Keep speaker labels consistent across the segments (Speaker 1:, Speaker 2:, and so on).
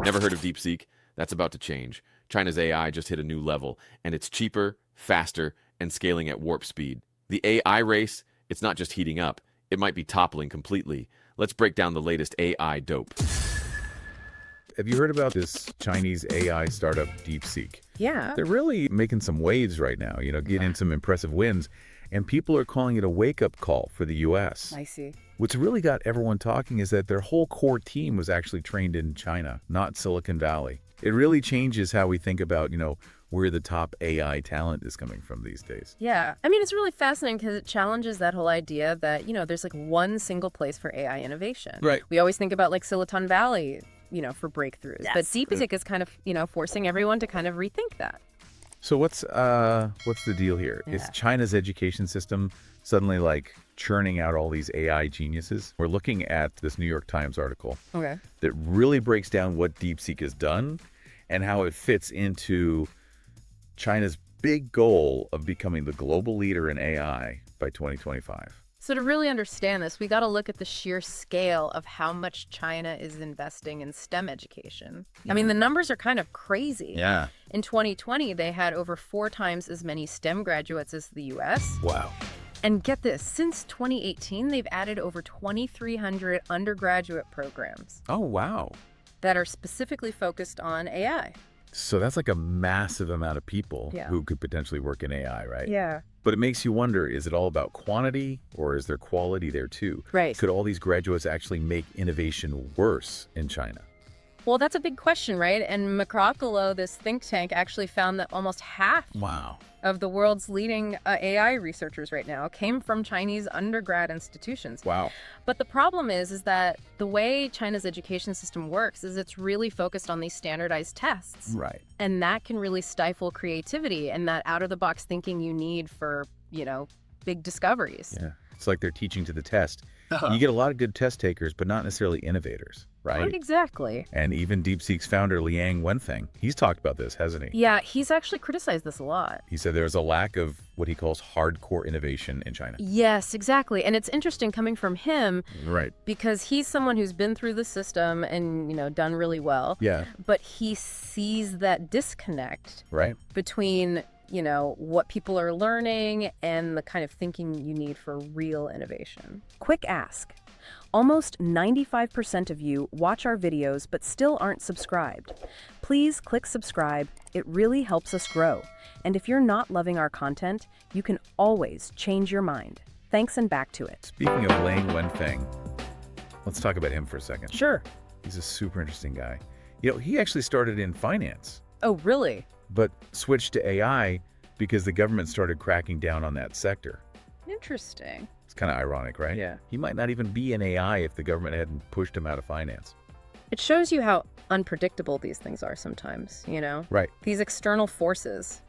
Speaker 1: Never heard of DeepSeek? That's about to change. China's AI just hit a new level, and it's cheaper, faster, and scaling at warp speed. The AI race, it's not just heating up, it might be toppling completely. Let's break down the latest AI dope.
Speaker 2: Have you heard about this Chinese AI startup, DeepSeek?
Speaker 3: Yeah.
Speaker 2: They're really making some waves right now, getting some impressive wins, and people are calling it a wake-up call for the U.S.
Speaker 3: I see.
Speaker 2: What's really got everyone talking is that their whole core team was actually trained in China, not Silicon Valley. It really changes how we think about, where the top AI talent is coming from these days.
Speaker 3: Yeah. I mean, it's really fascinating because it challenges that whole idea that, there's like one single place for AI innovation.
Speaker 2: Right.
Speaker 3: We always think about like Silicon Valley, for breakthroughs.
Speaker 4: Yes.
Speaker 3: But DeepSeek is kind of, forcing everyone to kind of rethink that.
Speaker 2: So what's the deal here?
Speaker 3: Yeah.
Speaker 2: Is China's education system suddenly like churning out all these AI geniuses? We're looking at this New York Times article
Speaker 3: Okay.
Speaker 2: that really breaks down what DeepSeek has done and how it fits into China's big goal of becoming the global leader in AI by 2025.
Speaker 3: So to really understand this, we got to look at the sheer scale of how much China is investing in STEM education. I mean, the numbers are kind of crazy.
Speaker 2: Yeah.
Speaker 3: In 2020, they had over 4 times as many STEM graduates as the U.S.
Speaker 2: Wow.
Speaker 3: And get this, since 2018, they've added over 2,300 undergraduate programs
Speaker 2: Oh, wow.
Speaker 3: that are specifically focused on AI.
Speaker 2: So that's like a massive amount of people
Speaker 3: Yeah.
Speaker 2: who could potentially work in AI, right?
Speaker 3: Yeah.
Speaker 2: But it makes you wonder, is it all about quantity or is there quality there too?
Speaker 3: Right.
Speaker 2: Could all these graduates actually make innovation worse in China?
Speaker 3: Well, that's a big question, right? And McCrockalow, this think tank, actually found that almost half
Speaker 2: Wow.
Speaker 3: of the world's leading AI researchers right now came from Chinese undergrad institutions.
Speaker 2: Wow.
Speaker 3: But the problem is that the way China's education system works is it's really focused on these standardized tests.
Speaker 2: Right.
Speaker 3: And that can really stifle creativity and that out-of-the-box thinking you need for, big discoveries.
Speaker 2: Yeah. It's like they're teaching to the test. You get a lot of good test takers, but not necessarily innovators, right?
Speaker 3: Exactly.
Speaker 2: And even DeepSeek's founder, Liang Wenfeng, he's talked about this, hasn't he?
Speaker 3: Yeah, he's actually criticized this a lot.
Speaker 2: He said there's a lack of what he calls hardcore innovation in China.
Speaker 3: Yes, exactly. And it's interesting coming from him
Speaker 2: Right.
Speaker 3: because he's someone who's been through the system and, done really well.
Speaker 2: Yeah.
Speaker 3: But he sees that disconnect
Speaker 2: Right.
Speaker 3: between, what people are learning and the kind of thinking you need for real innovation. Quick ask. Almost 95% of you watch our videos but still aren't subscribed. Please click subscribe. It really helps us grow. And if you're not loving our content, you can always change your mind. Thanks, and back to it.
Speaker 2: Speaking of Liang Wenfeng, let's talk about him for a second.
Speaker 3: Sure.
Speaker 2: He's a super interesting guy. He actually started in finance,
Speaker 3: Oh, really?
Speaker 2: but switched to AI because the government started cracking down on that sector.
Speaker 3: Interesting.
Speaker 2: It's kind of ironic, right?
Speaker 3: Yeah.
Speaker 2: He might not even be in AI if the government hadn't pushed him out of finance.
Speaker 3: It shows you how unpredictable these things are sometimes,
Speaker 2: Right.
Speaker 3: These external forces,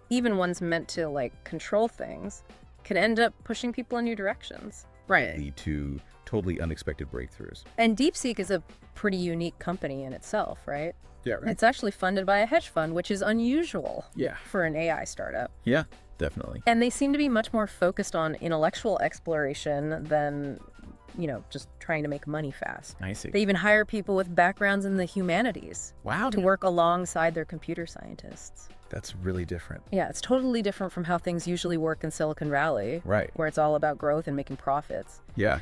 Speaker 3: even ones meant to, control things, can end up pushing people in new directions. Right.
Speaker 2: Lead to totally unexpected breakthroughs.
Speaker 3: And DeepSeek is a pretty unique company in itself, right?
Speaker 2: Yeah,
Speaker 3: It's actually funded by a hedge fund, which is unusual
Speaker 2: Yeah.
Speaker 3: for an AI startup.
Speaker 2: Yeah, definitely.
Speaker 3: And they seem to be much more focused on intellectual exploration than, just trying to make money fast.
Speaker 2: I see.
Speaker 3: They even hire people with backgrounds in the humanities
Speaker 2: Wow.
Speaker 3: to work alongside their computer scientists.
Speaker 2: That's really different.
Speaker 3: Yeah, it's totally different from how things usually work in Silicon Valley,
Speaker 2: Right.
Speaker 3: where it's all about growth and making profits.
Speaker 2: Yeah.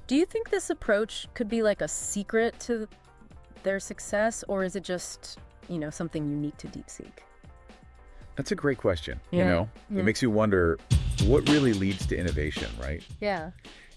Speaker 3: Do you think this approach could be like a secret to their success, or is it just, something unique to DeepSeek?
Speaker 2: That's a great question.
Speaker 3: Yeah.
Speaker 2: It makes you wonder what really leads to innovation, right?
Speaker 3: Yeah.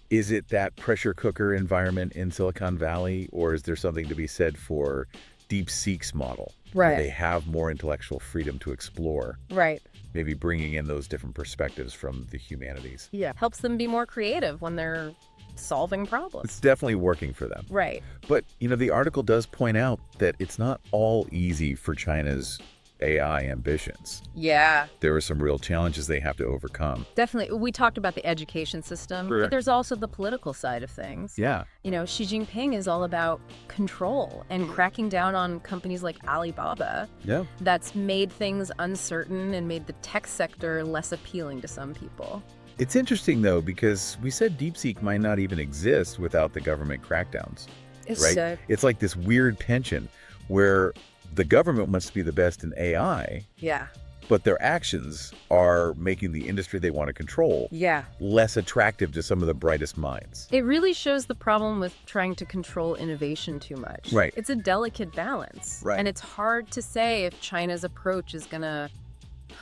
Speaker 2: Is it that pressure cooker environment in Silicon Valley, or is there something to be said for DeepSeek's model? Where
Speaker 3: Right.
Speaker 2: they have more intellectual freedom to explore,
Speaker 3: Right.
Speaker 2: maybe bringing in those different perspectives from the humanities.
Speaker 3: Yeah. Helps them be more creative when they're solving
Speaker 2: It's
Speaker 3: problems.
Speaker 2: definitely working for them.
Speaker 3: Right.
Speaker 2: But, the article does point out that it's not all easy for China's AI ambitions.
Speaker 3: Yeah.
Speaker 2: There are some real challenges they have to overcome.
Speaker 3: Definitely. We talked about the education system,
Speaker 2: Correct.
Speaker 3: but there's also the political side of things.
Speaker 2: Yeah.
Speaker 3: Xi Jinping is all about control and cracking down on companies like Alibaba.
Speaker 2: Yeah.
Speaker 3: That's made things uncertain and made the tech sector less appealing to some people.
Speaker 2: It's interesting, though, because we said DeepSeek might not even exist without the government crackdowns, right? It's like this weird tension. where the government wants to be the best in AI,
Speaker 3: Yeah.
Speaker 2: but their actions are making the industry they want to control
Speaker 3: Yeah.
Speaker 2: less attractive to some of the brightest minds.
Speaker 3: It really shows the problem with trying to control innovation too much.
Speaker 2: Right.
Speaker 3: It's a delicate balance.
Speaker 2: Right.
Speaker 3: And it's hard to say if China's approach is going to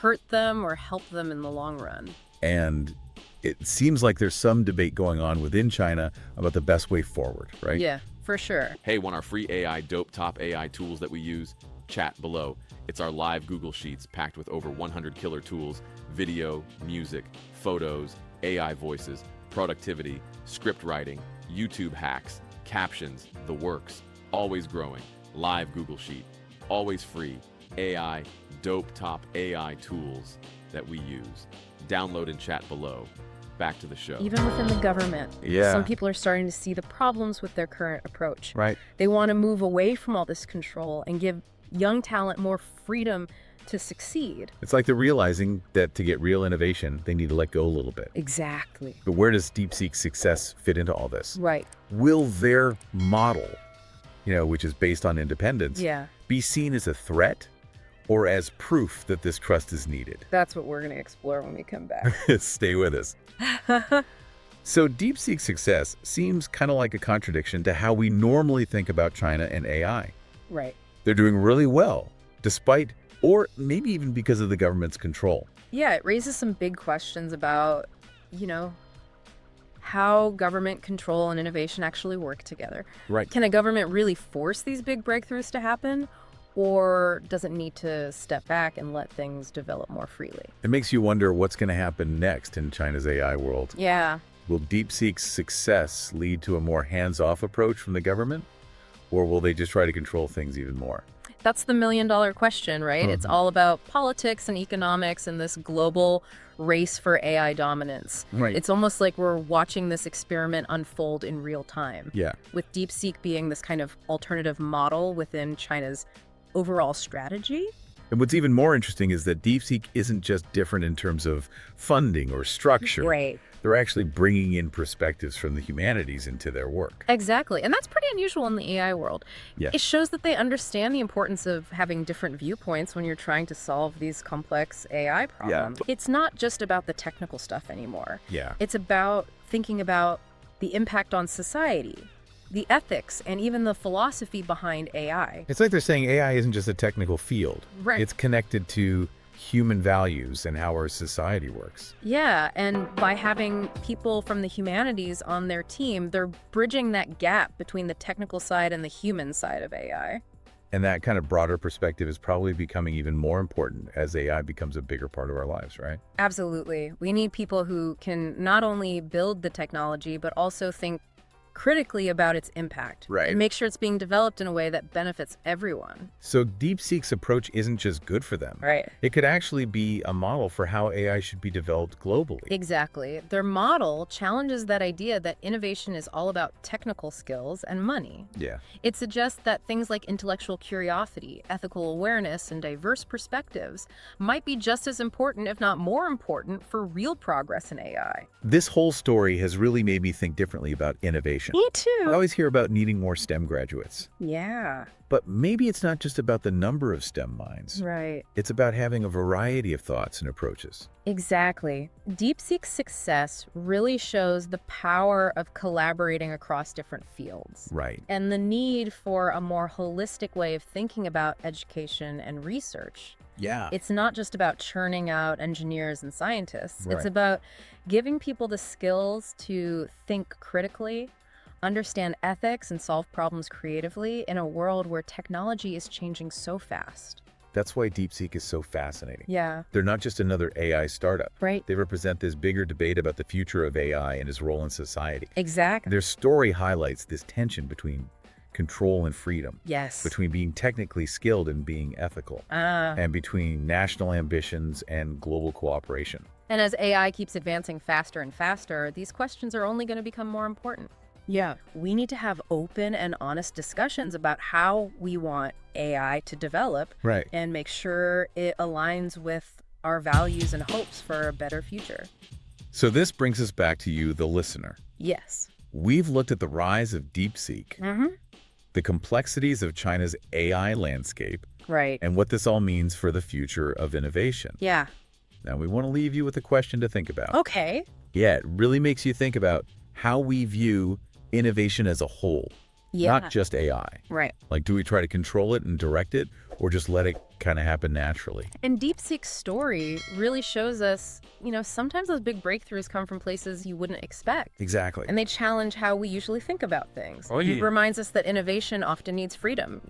Speaker 3: hurt them or help them in the long run.
Speaker 2: And it seems like there's some debate going on within China about the best way forward, right?
Speaker 3: Yeah, for sure.
Speaker 1: Hey, want our free AI dope top AI tools that we use? Chat below. It's our live Google Sheets packed with over 100 killer tools, video, music, photos, AI voices, productivity, script writing, YouTube hacks, captions, the works. Always growing. Live Google Sheet. Always free. AI, dope top AI tools that we use. Download and chat below. Back to the show.
Speaker 3: Even within the government,
Speaker 2: Yeah.
Speaker 3: some people are starting to see the problems with their current approach.
Speaker 2: Right.
Speaker 3: They want to move away from all this control and give young talent more freedom to succeed.
Speaker 2: It's like they're realizing that to get real innovation, they need to let go a little bit.
Speaker 3: Exactly.
Speaker 2: But where does DeepSeek's success fit into all this?
Speaker 3: Right.
Speaker 2: Will their model, which is based on independence,
Speaker 3: Yeah.
Speaker 2: be seen as a threat or as proof that this trust is needed?
Speaker 3: That's what we're going to explore when we come back.
Speaker 2: Stay with us. So DeepSeek's success seems kind of like a contradiction to how we normally think about China and AI.
Speaker 3: Right.
Speaker 2: They're doing really well, despite, or maybe even because of the government's control.
Speaker 3: Yeah, it raises some big questions about, how government control and innovation actually work together.
Speaker 2: Right.
Speaker 3: Can a government really force these big breakthroughs to happen? Or does it need to step back and let things develop more freely?
Speaker 2: It makes you wonder what's going to happen next in China's AI world.
Speaker 3: Yeah.
Speaker 2: Will DeepSeek's success lead to a more hands-off approach from the government? Or will they just try to control things even more?
Speaker 3: That's the million-dollar question, right? It's all about politics and economics and this global race for AI dominance.
Speaker 2: Right.
Speaker 3: It's almost like we're watching this experiment unfold in real time.
Speaker 2: Yeah.
Speaker 3: With DeepSeek being this kind of alternative model within China's overall strategy.
Speaker 2: And what's even more interesting is that DeepSeek isn't just different in terms of funding or structure.
Speaker 3: Right.
Speaker 2: They're actually bringing in perspectives from the humanities into their work.
Speaker 3: Exactly. And that's pretty unusual in the AI world.
Speaker 2: Yeah.
Speaker 3: It shows that they understand the importance of having different viewpoints when you're trying to solve these complex AI problems. It's not just about the technical stuff anymore.
Speaker 2: Yeah.
Speaker 3: It's about thinking about the impact on society, the ethics, and even the philosophy behind AI.
Speaker 2: It's like they're saying AI isn't just a technical field.
Speaker 3: Right.
Speaker 2: It's connected to human values and how our society works.
Speaker 3: Yeah, and by having people from the humanities on their team, they're bridging that gap between the technical side and the human side of AI.
Speaker 2: And that kind of broader perspective is probably becoming even more important as AI becomes a bigger part of our lives, right?
Speaker 3: Absolutely. We need people who can not only build the technology, but also think critically about its impact.
Speaker 2: Right.
Speaker 3: And make sure it's being developed in a way that benefits everyone.
Speaker 2: So DeepSeek's approach isn't just good for them.
Speaker 3: Right.
Speaker 2: It could actually be a model for how AI should be developed globally.
Speaker 3: Exactly. Their model challenges that idea that innovation is all about technical skills and money.
Speaker 2: Yeah.
Speaker 3: It suggests that things like intellectual curiosity, ethical awareness, and diverse perspectives might be just as important, if not more important, for real progress in AI.
Speaker 2: This whole story has really made me think differently about innovation.
Speaker 3: Me
Speaker 2: I
Speaker 3: too.
Speaker 2: always hear about needing more STEM graduates,
Speaker 3: Yeah.
Speaker 2: but maybe it's not just about the number of STEM minds.
Speaker 3: Right.
Speaker 2: It's about having a variety of thoughts and approaches.
Speaker 3: Exactly. DeepSeek's success really shows the power of collaborating across different fields
Speaker 2: Right.
Speaker 3: and the need for a more holistic way of thinking about education and research.
Speaker 2: Yeah.
Speaker 3: It's not just about churning out engineers and scientists. It's
Speaker 2: Right.
Speaker 3: about giving people the skills to think critically, understand ethics, and solve problems creatively in a world where technology is changing so fast.
Speaker 2: That's why DeepSeek is so fascinating.
Speaker 3: Yeah,
Speaker 2: They're not just another AI startup.
Speaker 3: right.
Speaker 2: They represent this bigger debate about the future of AI and its role in society.
Speaker 3: Exactly.
Speaker 2: Their story highlights this tension between control and freedom,
Speaker 3: Yes.
Speaker 2: between being technically skilled and being ethical, and between national ambitions and global cooperation.
Speaker 3: And as AI keeps advancing faster and faster, these questions are only going to become more important. Yeah. We need to have open and honest discussions about how we want AI to develop
Speaker 2: Right.
Speaker 3: and make sure it aligns with our values and hopes for a better future.
Speaker 2: So this brings us back to you, the listener.
Speaker 3: Yes.
Speaker 2: We've looked at the rise of DeepSeek, the complexities of China's AI landscape,
Speaker 3: Right.
Speaker 2: and what this all means for the future of innovation.
Speaker 3: Yeah.
Speaker 2: Now, we want to leave you with a question to think about.
Speaker 3: Okay.
Speaker 2: Yeah, it really makes you think about how we view innovation as a whole,
Speaker 3: Yeah.
Speaker 2: not just AI.
Speaker 3: Right.
Speaker 2: Like, do we try to control it and direct it, or just let it kind of happen naturally?
Speaker 3: And DeepSeek's story really shows us, sometimes those big breakthroughs come from places you wouldn't expect.
Speaker 2: Exactly.
Speaker 3: And they challenge how we usually think about things.
Speaker 2: Oh,
Speaker 3: It
Speaker 2: yeah.
Speaker 3: reminds us that innovation often needs freedom,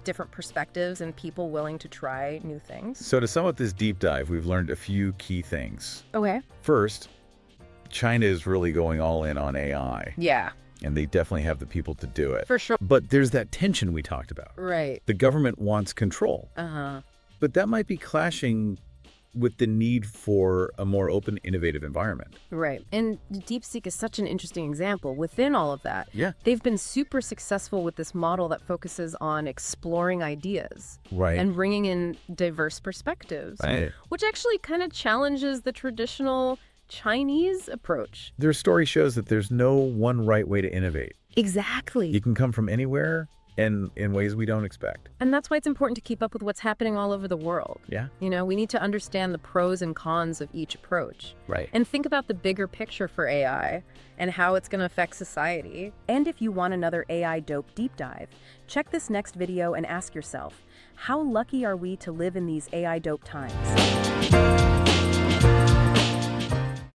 Speaker 3: different perspectives and people willing to try new things.
Speaker 2: So to sum up this deep dive, we've learned a few key things.
Speaker 3: Okay.
Speaker 2: First, China is really going all in on AI,
Speaker 3: Yeah,
Speaker 2: and they definitely have the people to do it.
Speaker 3: for sure.
Speaker 2: But there's that tension we talked about.
Speaker 3: Right.
Speaker 2: The government wants control,
Speaker 3: Uh-huh.
Speaker 2: but that might be clashing with the need for a more open, innovative environment.
Speaker 3: Right. And DeepSeek is such an interesting example. Within all of that,
Speaker 2: Yeah.
Speaker 3: they've been super successful with this model that focuses on exploring ideas
Speaker 2: Right.
Speaker 3: and bringing in diverse perspectives,
Speaker 2: Right.
Speaker 3: which actually kind of challenges the traditional Chinese approach.
Speaker 2: Their story shows that there's no one right way to innovate.
Speaker 3: Exactly.
Speaker 2: You can come from anywhere and in ways we don't expect.
Speaker 3: And that's why it's important to keep up with what's happening all over the world.
Speaker 2: Yeah.
Speaker 3: We need to understand the pros and cons of each approach.
Speaker 2: Right.
Speaker 3: And think about the bigger picture for AI and how it's going to affect society. And if you want another AI dope deep dive, check this next video and ask yourself, how lucky are we to live in these AI dope times?